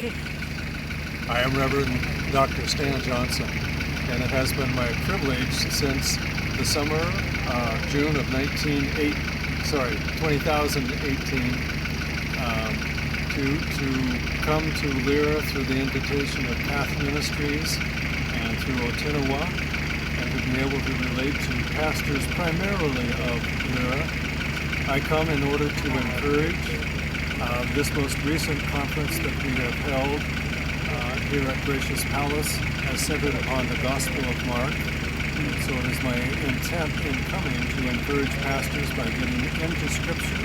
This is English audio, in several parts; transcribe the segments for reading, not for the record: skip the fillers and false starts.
Okay. I am Reverend Dr. Stan Johnson, and it has been my privilege since the summer, June of 2018, to come to Lira through the invitation of Path Ministries and through Otinawa, and to be able to relate to pastors primarily of Lira. I come in order to encourage. This most recent conference that we have held here at Gracious Palace has centered upon the Gospel of Mark. And so it is my intent in coming to encourage pastors by getting into Scripture,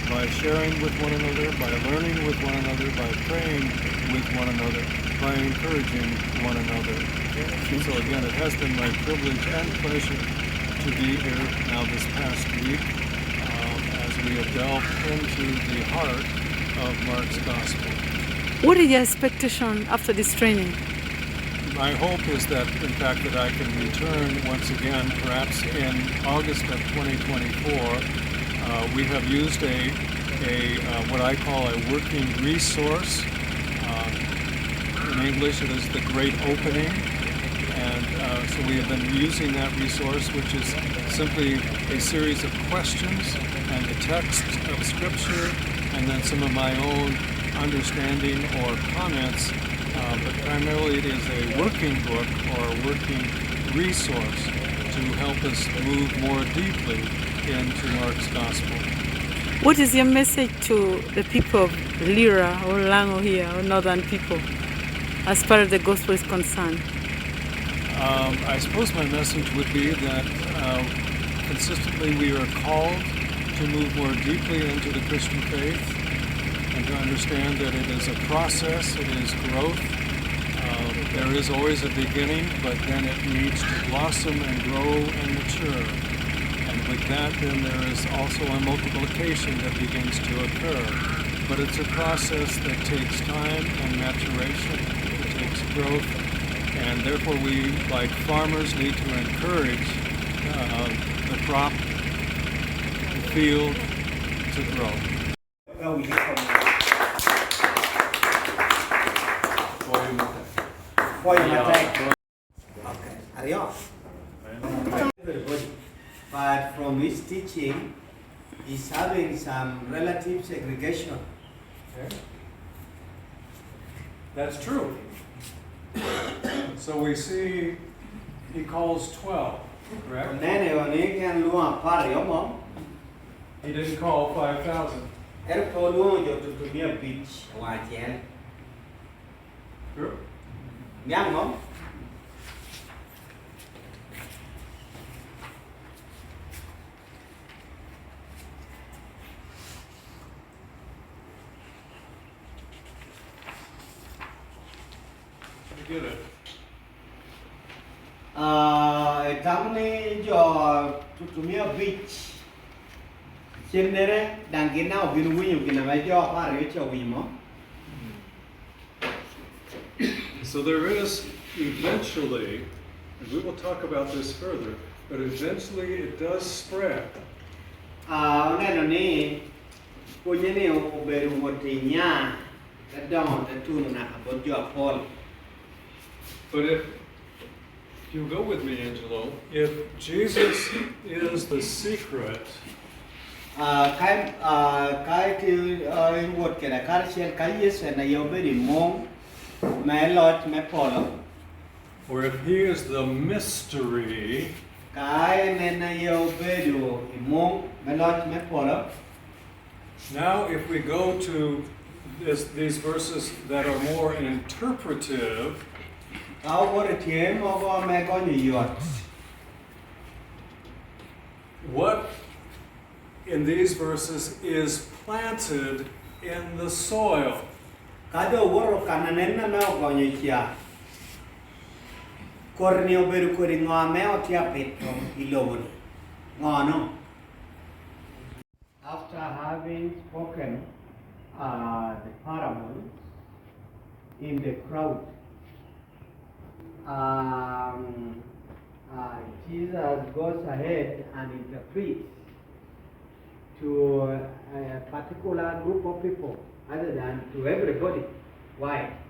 by sharing with one another, by learning with one another, by praying with one another, by encouraging one another. So again, it has been my privilege and pleasure to be here now this past week as we have delved into the heart of Mark's Gospel. What is your expectation after this training? My hope is that, in fact, that I can return once again, perhaps in August of 2024. We have used a what I call a working resource. In English, it is the Great Opening, and so we have been using that resource, which is simply a series of questions and the text of Scripture, and then some of my own understanding or comments, but primarily it is a working book or a working resource to help us move more deeply into Mark's Gospel. What is your message to the people of Lira or Lango here, or northern people, as far as the gospel is concerned? I suppose my message would be that consistently we are called to move more deeply into the Christian faith, and to understand that it is a process, it is growth. There is always a beginning, but then it needs to blossom and grow and mature. And with that, then there is also a multiplication that begins to occur. But it's a process that takes time and maturation, it takes growth, and therefore we, like farmers, need to encourage the crop, the field to grow. Everybody. But from his teaching, he's having some relative segregation. Okay. That's true. So we see he calls 12, correct? He didn't call 5,000. True. You get it. Tamni jo tutumia beach. Chenere dangina obinu gina majo pare cho wimo. So there is eventually, and we will talk about this further, but eventually it does spread. Neno ni kunyene oberu wotinya tadon tatunu na abodjo Paul. But if you go with me, Angelo, if Jesus is the secret, kai ti wot kena karchen kai yes na yobedi mong me lot me polo. or if he is the mystery, Kai nena yobedu mong me lot me polo. now if we go to these verses that are more interpretive, what in these verses is planted in the soil? After having spoken the parables in the crowd, Jesus goes ahead and interprets to a particular group of people, other than to everybody. Why?